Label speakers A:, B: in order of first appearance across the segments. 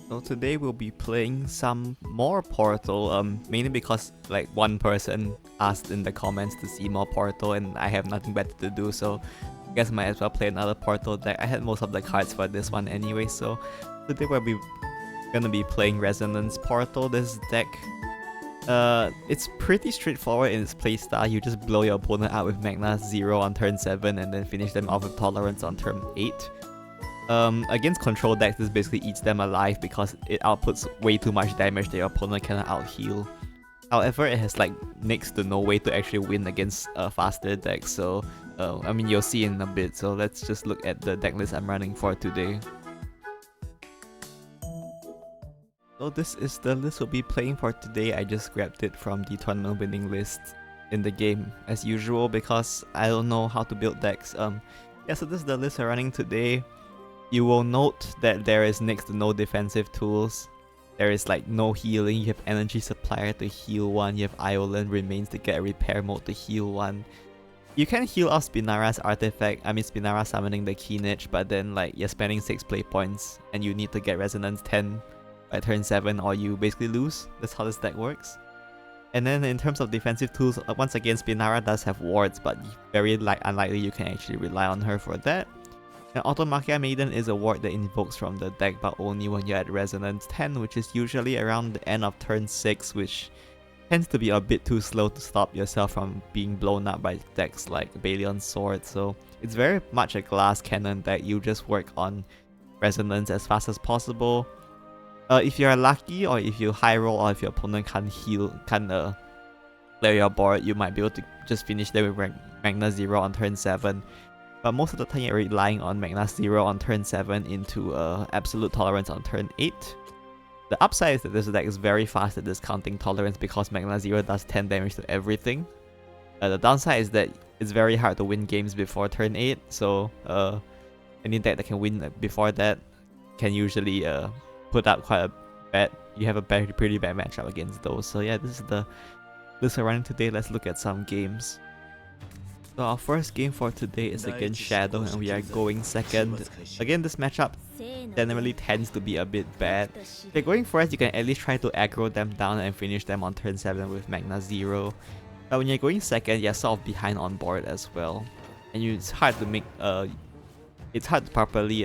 A: So today we'll be playing some more Portal, mainly because like one person asked in the comments to see more Portal and I have nothing better to do, so I guess I might as well play another Portal deck. I had most of the cards for this one anyway, so today we're gonna be playing Resonance Portal, this deck. It's pretty straightforward in its playstyle. You just blow your opponent out with Magna Zero on turn 7 and then finish them off with Tolerance on turn 8. Against control decks, this basically eats them alive because it outputs way too much damage that your opponent cannot out-heal. However, it has like next to no way to actually win against faster decks, so I mean you'll see in a bit, so let's just look at the deck list I'm running for today. So this is the list we'll be playing for today. I just grabbed it from the tournament winning list in the game as usual because I don't know how to build decks. Yeah, so this is the list we're running today. You will note that there is next to no defensive tools. There is like no healing. You have Energy Supplier to heal 1. You have Iolan Remains to get a repair mode to heal 1. You can heal off Spinara's artifact. I mean Spinara summoning the Keenage, but then like you're spending 6 play points and you need to get Resonance 10 by turn 7 or you basically lose. That's how this deck works. And then in terms of defensive tools, once again Spinara does have wards, but very unlikely you can actually rely on her for that. Now, Automachia Maiden is a ward that invokes from the deck, but only when you're at Resonance 10, which is usually around the end of turn 6, which tends to be a bit too slow to stop yourself from being blown up by decks like Balion's Sword. So it's very much a glass cannon deck. You just work on Resonance as fast as possible. If you're lucky, or if you high roll, or if your opponent can't clear your board, you might be able to just finish them with Magna Zero on turn 7. But most of the time you're relying on Magna Zero on turn 7 into Absolute Tolerance on turn 8. The upside is that this deck is very fast at discounting Tolerance because Magna Zero does 10 damage to everything. The downside is that it's very hard to win games before turn 8, so any deck that can win before that can usually put up quite a bad... You have a pretty bad matchup against those. So yeah, this is the list we're running today. Let's look at some games. So our first game for today is against Shadow and we are going second. Again, this matchup generally tends to be a bit bad. If you're going first, you can at least try to aggro them down and finish them on turn 7 with Magna Zero. But when you're going second, you're sort of behind on board as well. And it's hard to make it's hard to properly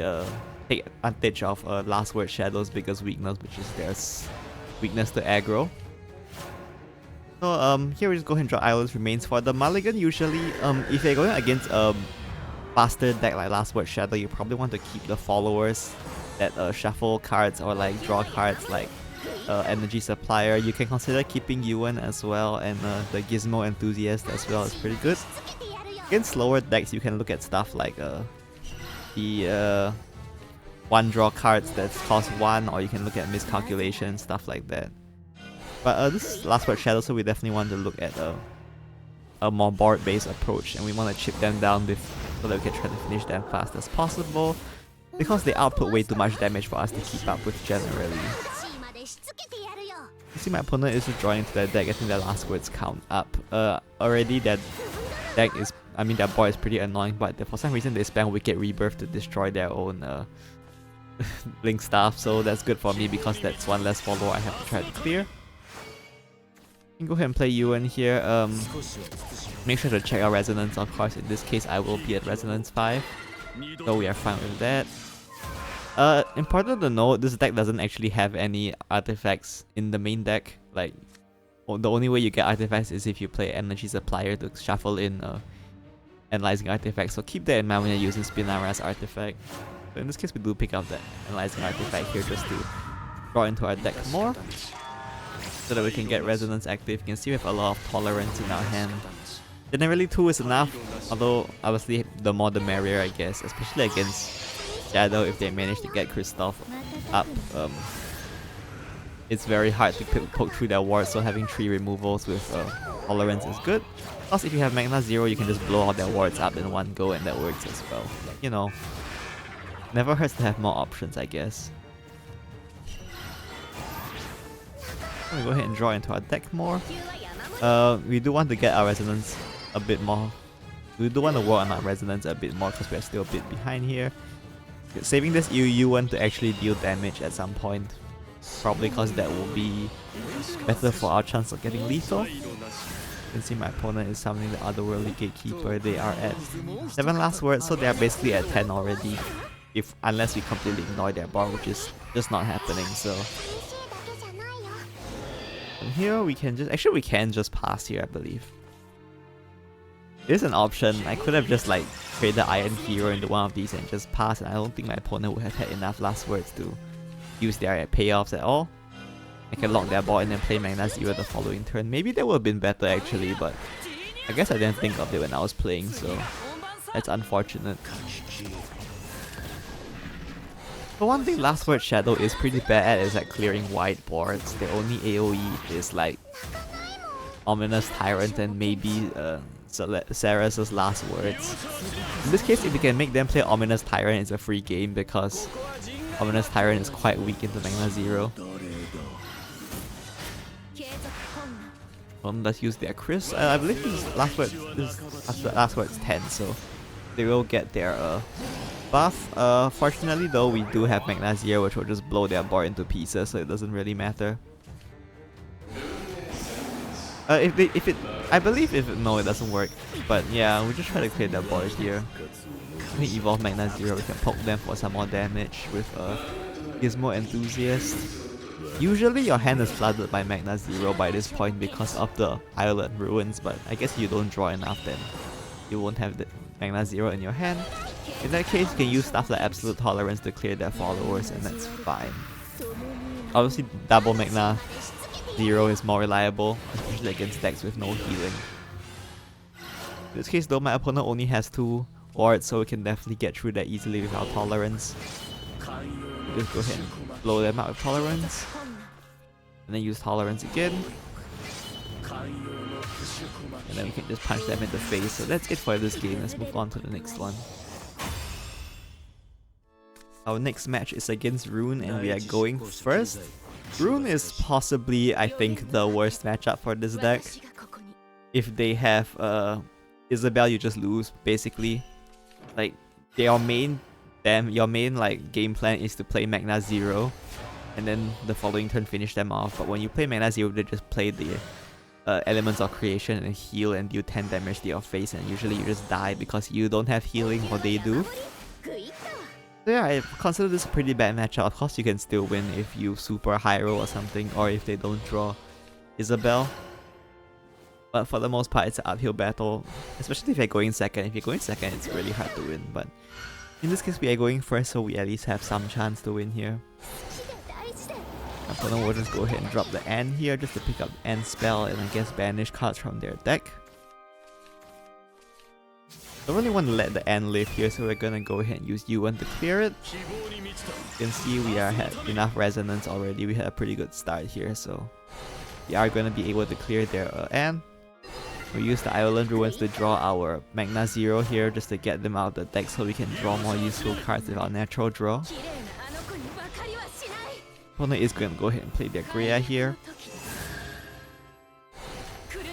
A: take advantage of Last Word Shadow's biggest weakness, which is their weakness to aggro. So here we just go ahead and draw Iolan's Remains. For the mulligan, usually if you're going against a faster deck like Last Word Shadow, you probably want to keep the followers that shuffle cards or like draw cards like Energy Supplier. You can consider keeping Yuan as well, and the Gizmo Enthusiast as well is pretty good. Against slower decks, you can look at stuff like the 1 draw cards that cost 1, or you can look at Miscalculation, stuff like that. But this is Last Word Shadow, so we definitely want to look at a more board-based approach, and we want to chip them down so that we can try to finish them fast as possible, because they output way too much damage for us to keep up with generally. You see my opponent is drawing into their deck, getting their last words count up. Already their deck is, their board is pretty annoying, but for some reason they spam Wicked Rebirth to destroy their own Link stuff, so that's good for me because that's one less follow I have to try to clear. You can go ahead and play Yuan here. Make sure to check our Resonance, of course. In this case, I will be at Resonance 5, so we are fine with that. Important to note, this deck doesn't actually have any artifacts in the main deck. Like, the only way you get artifacts is if you play Energy Supplier to shuffle in Analyzing Artifacts, so keep that in mind when you're using Spinara's artifact. So in this case, we do pick up that Analyzing Artifact here just to draw into our deck more, so that we can get Resonance active. You can see we have a lot of Tolerance in our hand. Generally 2 is enough, although obviously the more the merrier, I guess, especially against Shadow. If they manage to get Kristoff up, it's very hard to poke through their wards, so having 3 removals with Tolerance is good. Plus if you have Magna Zero, you can just blow all their wards up in one go, and that works as well. You know, never hurts to have more options, I guess. We go ahead and draw into our deck more. We do want to get our Resonance a bit more. We do want to work on our Resonance a bit more because we're still a bit behind here. Saving this you want to actually deal damage at some point. Probably because that will be better for our chance of getting lethal. You can see my opponent is summoning the Otherworldly Gatekeeper. They are at 7 last words, so they are basically at 10 already. Unless we completely ignore their bar, which is just not happening, so. And here we can we can just pass here, I believe. There's an option. I could have just like traded the Iron Hero into one of these and just pass, and I don't think my opponent would have had enough last words to use their payoffs at all. I can lock their ball and then play Magna Zero the following turn. Maybe that would have been better actually, but I guess I didn't think of it when I was playing, so that's unfortunate. But one thing Last Word Shadow is pretty bad at is like clearing wide boards. Their only AoE is like Ominous Tyrant and maybe Sarah's last words. In this case, if you can make them play Ominous Tyrant, it's a free game because Ominous Tyrant is quite weak into Magna Zero. Let's use their Chris. I believe this last word is 10, so they will get their buff. Fortunately though, we do have Magna Zero, which will just blow their board into pieces, so it doesn't really matter. I believe no, it doesn't work. But yeah, we just try to clear their board here. We evolve Magna Zero, we can poke them for some more damage with Gizmo Enthusiast. Usually your hand is flooded by Magna Zero by this point because of the Island Ruins, but I guess you don't draw enough then you won't have the Magna Zero in your hand. In that case, you can use stuff like Absolute Tolerance to clear their followers, and that's fine. Obviously, double Magna Zero is more reliable, especially against decks with no healing. In this case though, my opponent only has 2 wards, so we can definitely get through that easily without Tolerance. Just go ahead and blow them out with Tolerance. And then use Tolerance again. And then we can just punch them in the face. So that's it for this game. Let's move on to the next one. Our next match is against Rune and we are going first. Rune is possibly, I think, the worst matchup for this deck. If they have Isabel, you just lose, basically. Like, your main like game plan is to play Magna Zero and then the following turn finish them off. But when you play Magna Zero, they just play the Elements of Creation and heal and deal 10 damage to your face, and usually you just die because you don't have healing or they do. So yeah, I consider this a pretty bad matchup. Of course you can still win if you super high roll or something, or if they don't draw Isabel. But for the most part, it's an uphill battle, especially if you're going second. If you're going second, it's really hard to win, but in this case we are going first, so we at least have some chance to win here. My opponent will just go ahead and drop the End here just to pick up the End spell and I guess banish cards from their deck. Don't really want to let the End live here, so we're gonna go ahead and use U1 to clear it. You can see we had enough resonance already. We had a pretty good start here, so we are gonna be able to clear their End. We use the Island Ruins to draw our Magna Zero here just to get them out of the deck so we can draw more useful cards with our natural draw. Opponent is going to go ahead and play their Greya here.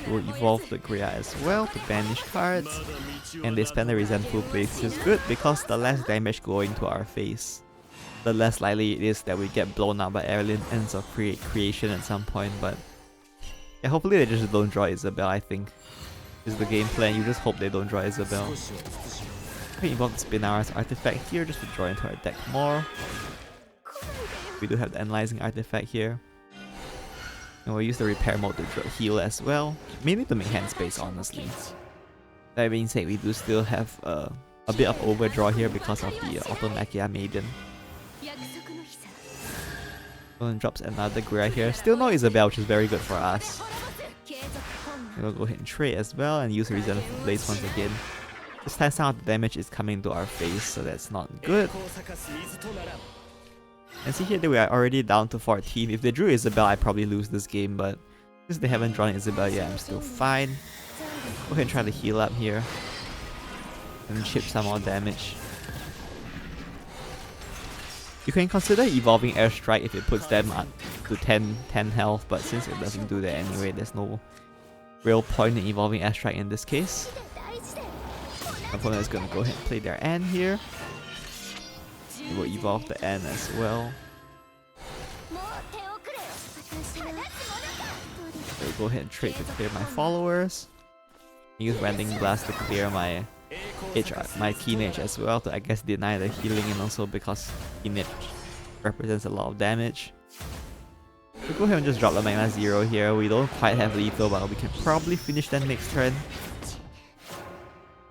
A: We'll evolve the Greya as well to banish cards. And they spend the Resentful Blade, which is good because the less damage going to our face, the less likely it is that we get blown up by Elements of Creation at some point. But yeah, hopefully they just don't draw Isabel, I think. Is the game plan. You just hope they don't draw Isabel. We can evolve the Spinara's artifact here just to draw into our deck more. We do have the Analyzing artifact here. And we'll use the Repair mode to heal as well. Mainly to make hand space, honestly. That being said, we do still have a bit of overdraw here because of the Automakia Maiden. And drops another Greya here. Still no Isabel, which is very good for us. We'll go ahead and trade as well and use Resentful Blades once again. This time some of the damage is coming to our face, so that's not good. And see here that we are already down to 14. If they drew Isabel, I'd probably lose this game, but since they haven't drawn Isabel yet, I'm still fine. Go ahead and try to heal up here. And chip some more damage. You can consider evolving Airstrike if it puts them up to 10 health, but since it doesn't do that anyway, there's no real point in evolving Airstrike in this case. My opponent is going to go ahead and play their End here. We will evolve the End as well. I'll go ahead and trade to clear my followers. Use Rending Blast to clear my Keen Edge as well to, I guess, deny the healing, and also because Keen Edge represents a lot of damage. We'll go ahead and just drop the Magna Zero here. We don't quite have lethal, but we can probably finish that next turn.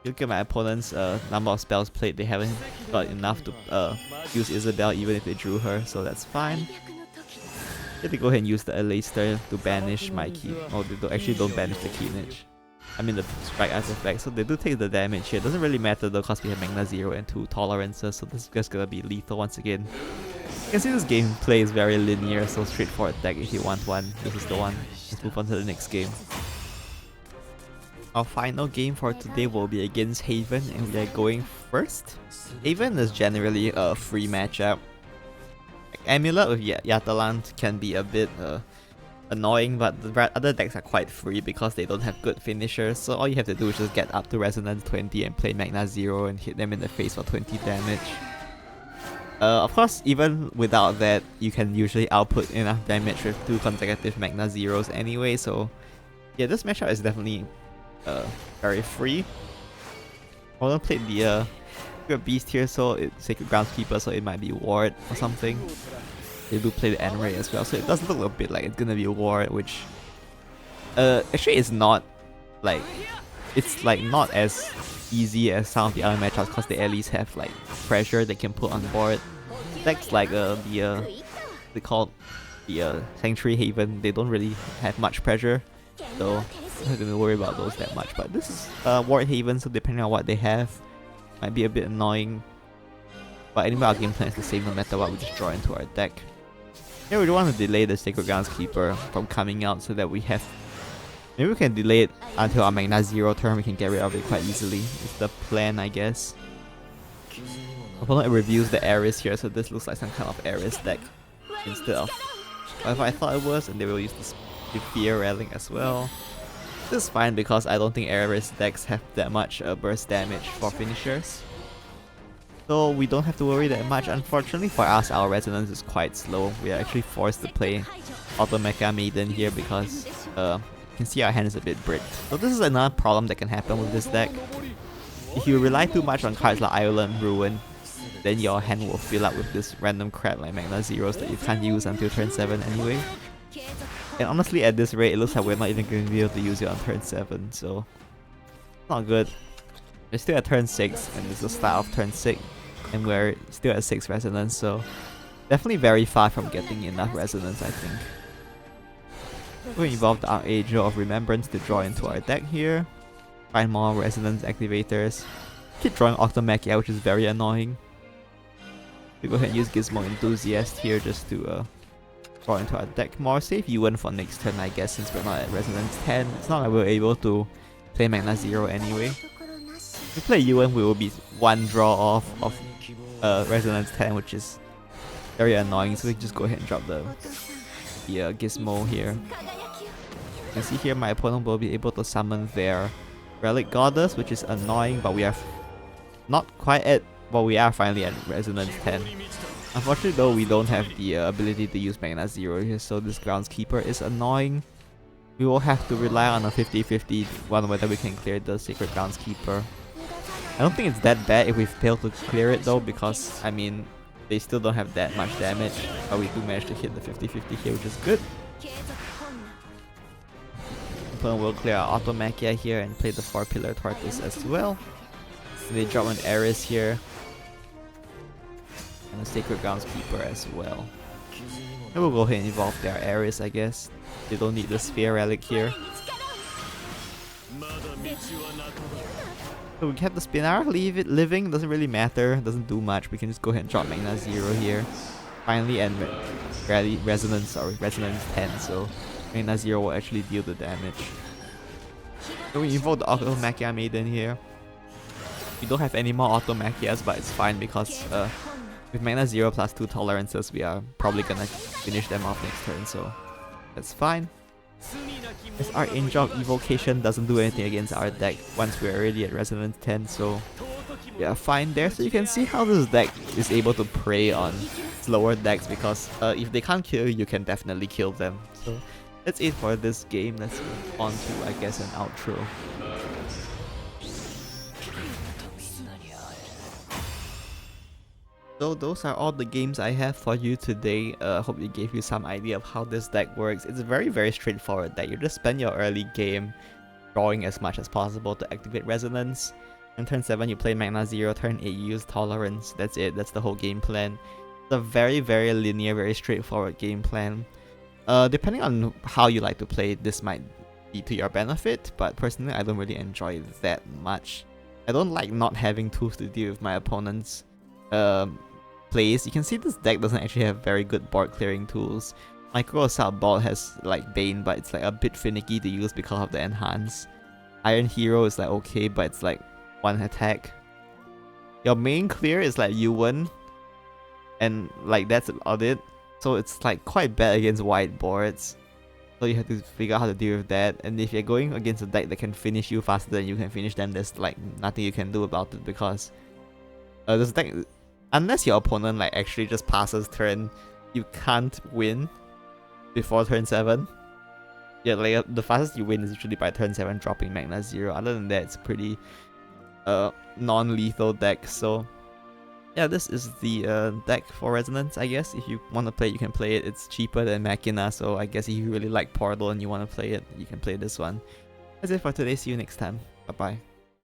A: Look at my opponent's number of spells played. They haven't got enough to use Isabel even if they drew her, so that's fine. They go ahead and use the Alastair to banish my Keen. Oh, they actually don't banish the Keen Edge. I mean the strike artifact, so they do take the damage here. Doesn't really matter though because we have Magna Zero and 2 tolerances, so this is just gonna be lethal once again. You can see this gameplay is very linear, so straightforward deck if you want one. This is the one. Let's move on to the next game. Our final game for today will be against Haven, and we are going first. Haven is generally a free matchup. Like, Amulet with Yatalant can be a bit annoying, but the other decks are quite free because they don't have good finishers, so all you have to do is just get up to Resonance 20 and play Magna Zero and hit them in the face for 20 damage. Of course, even without that, you can usually output enough damage with 2 consecutive Magna Zeros anyway, so yeah, this matchup is definitely very free. I want to play the Beast here, so it's Sacred Groundskeeper, so it might be Ward or something. They do play the N-Ray as well, so it does look a bit like it's gonna be a Ward, which actually it's not like, it's like not as easy as some of the other matchups because they at least have like pressure they can put on board. Decks like they call the Sanctuary Haven, they don't really have much pressure, so I'm not gonna worry about those that much. But this is Ward Haven, so depending on what they have, might be a bit annoying. But anyway, our game plan is the same no matter what, we just draw into our deck. Here we don't want to delay the Sacred Groundskeeper from coming out so that we have... Maybe we can delay it until our Magna Zero turn, we can get rid of it quite easily. It's the plan, I guess. Opponent reviews the Eris here, so this looks like some kind of Eris deck instead of whatever I thought it was, and they will use the Fear Relic as well. This is fine because I don't think Eris decks have that much burst damage for finishers. So we don't have to worry that much. Unfortunately for us, our Resonance is quite slow. We are actually forced to play Automecha Maiden here because you can see our hand is a bit bricked. So this is another problem that can happen with this deck. If you rely too much on cards like Island Rune, then your hand will fill up with this random crap like Magna Zeros that you can't use until turn 7 anyway. And honestly, at this rate, it looks like we're not even going to be able to use it on turn 7, so not good. We're still at turn 6, and this is the start of turn 6, and we're still at 6 Resonance, so definitely very far from getting enough Resonance, I think. We'll involve the Archangel of Remembrance to draw into our deck here. Find more Resonance activators. Keep drawing Octomachia, which is very annoying. We go ahead and use Gizmo Enthusiast here just to draw into our deck more. Save Yuan for next turn, I guess, since we're not at Resonance 10. It's not like we're able to play Magna Zero anyway. If we play Yuan, we will be 1 draw off of Resonance 10, which is very annoying, so we can just go ahead and drop the Gizmo here. You can see here my opponent will be able to summon their Relic Goddess, which is annoying, but we are not quite at, well, we are finally at Resonance 10. Unfortunately though, we don't have the ability to use Magna Zero here, so this Groundskeeper is annoying. We will have to rely on a 50-50 one whether we can clear the Sacred Groundskeeper. I don't think it's that bad if we fail to clear it though, because, I mean, they still don't have that much damage, but we do manage to hit the 50-50 here, which is good. Opponent will clear our Automachia here and play the 4-Pillar Tortoise as well. And they drop an Eris here. And a Sacred Groundskeeper as well. And we'll go ahead and evolve their Eris, I guess. They don't need the Sphere Relic here. So we have the Spinner, leave it living, doesn't really matter, doesn't do much. We can just go ahead and drop Magna Zero here. Finally, and Resonance 10, so Magna Zero will actually deal the damage. So we invoke the Automachia Maiden here. We don't have any more Automachias, but it's fine because with Magna Zero plus 2 tolerances, we are probably gonna finish them off next turn, so that's fine. This Archangel of Evocation doesn't do anything against our deck once we're already at Resonance 10, so Yeah, fine there. So you can see how this deck is able to prey on slower decks because if they can't kill you, you can definitely kill them. So that's it for this game. Let's move on to, I guess, an outro. So those are all the games I have for you today. Hope it gave you some idea of how this deck works. It's a very straightforward deck. You just spend your early game drawing as much as possible to activate Resonance. And turn 7 you play Magna Zero, turn 8 you use Tolerance. That's it, that's the whole game plan. It's a very linear, very straightforward game plan. Depending on how you like to play, this might be to your benefit, but personally I don't really enjoy that much. I don't like not having tools to deal with my opponent's plays. You can see this deck doesn't actually have very good board clearing tools. Micro Assault Ball has like Bane, but it's like a bit finicky to use because of the enhance. Iron Hero is like okay, but it's like one attack. Your main clear is like Yuan, and like that's about it. So it's like quite bad against wide boards. So you have to figure out how to deal with that. And if you're going against a deck that can finish you faster than you can finish them, there's like nothing you can do about it because this deck, unless your opponent like actually just passes turn, you can't win before turn 7. Yeah, like the fastest you win is usually by turn 7 dropping Magna Zero. Other than that, it's pretty non-lethal deck. So yeah, this is the deck for Resonance, I guess. If you want to play it, you can play it. It's cheaper than Machina, so I guess if you really like Portal and you want to play it, you can play this one. That's it for today. See you next time. Bye bye.